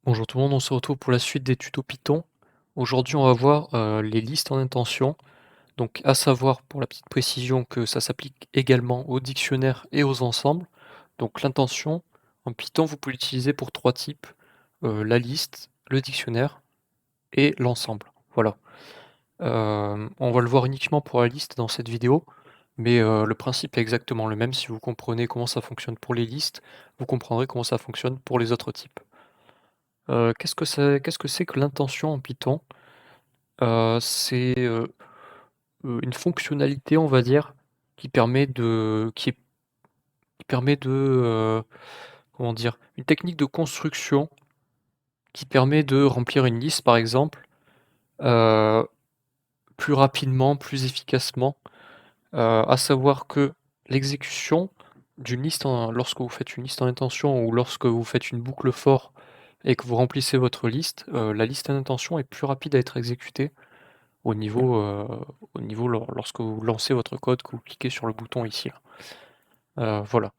Bonjour tout le monde, on se retrouve pour la suite des tutos Python. Aujourd'hui, on va voir les listes en intention. Donc, à savoir, pour la petite précision, que ça s'applique également aux dictionnaires et aux ensembles. Donc, l'intention, en Python, vous pouvez l'utiliser pour trois types, la liste, le dictionnaire et l'ensemble. Voilà. On va le voir uniquement pour la liste dans cette vidéo, mais le principe est exactement le même. Si vous comprenez comment ça fonctionne pour les listes, vous comprendrez comment ça fonctionne pour les autres types. Qu'est-ce que c'est que l'intention en Python? C'est une fonctionnalité, on va dire, qui permet de, comment dire? Une technique de construction qui permet de remplir une liste, par exemple, heu, plus rapidement, plus efficacement. À savoir que l'exécution d'une liste en lorsque vous faites une liste en intention ou lorsque vous faites une boucle for et que vous remplissez votre liste, la liste en intention est plus rapide à être exécutée au niveau, lorsque vous lancez votre code, que vous cliquez sur le bouton ici là. Voilà.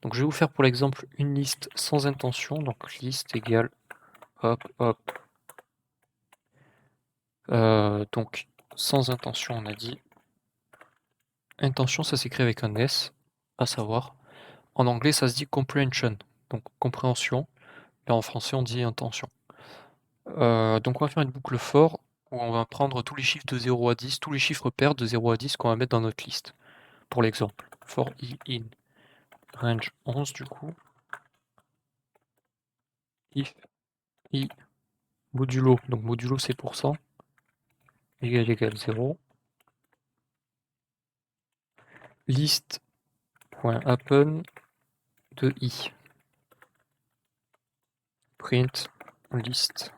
Donc je vais vous faire pour l'exemple une liste sans intention, donc liste égale hop, hop, donc sans intention on a dit. Intention ça s'écrit avec un S, à savoir. En anglais ça se dit comprehension, donc compréhension, et en français on dit intention. Donc on va faire une boucle for où on va prendre tous les chiffres de 0 à 10, tous les chiffres pairs de 0 à 10 qu'on va mettre dans notre liste. Pour l'exemple, for i in range 11 du coup, if i modulo, donc modulo c'est pourcent, égale 0, list.happen de i, print list.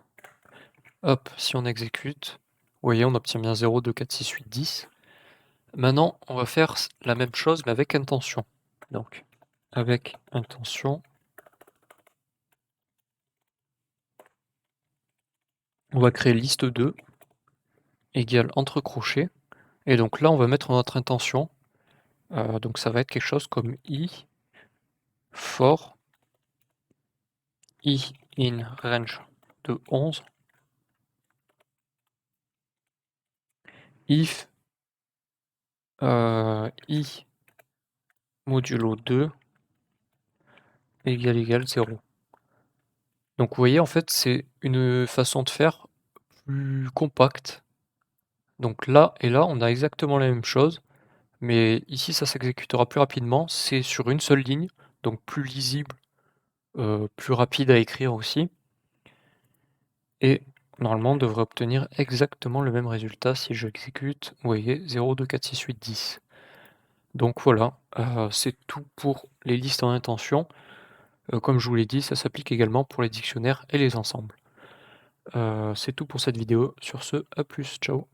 Hop, si on exécute, vous voyez on obtient bien 0, 2, 4, 6, 8, 10. Maintenant on va faire la même chose mais avec intention. Donc avec intention, on va créer liste 2 égale entre crochets, et donc là on va mettre notre intention. Donc ça va être quelque chose comme i for i in range de 11 if i modulo 2 égale 0. Donc vous voyez en fait c'est une façon de faire plus compacte. Donc là et là on a exactement la même chose, mais ici ça s'exécutera plus rapidement, c'est sur une seule ligne, donc plus lisible, plus rapide à écrire aussi, et normalement on devrait obtenir exactement le même résultat si je exécute, vous voyez 0, 2, 4, 6, 8, 10. Donc voilà, c'est tout pour les listes en intention. Comme je vous l'ai dit, ça s'applique également pour les dictionnaires et les ensembles. C'est tout pour cette vidéo. Sur ce, à plus, ciao.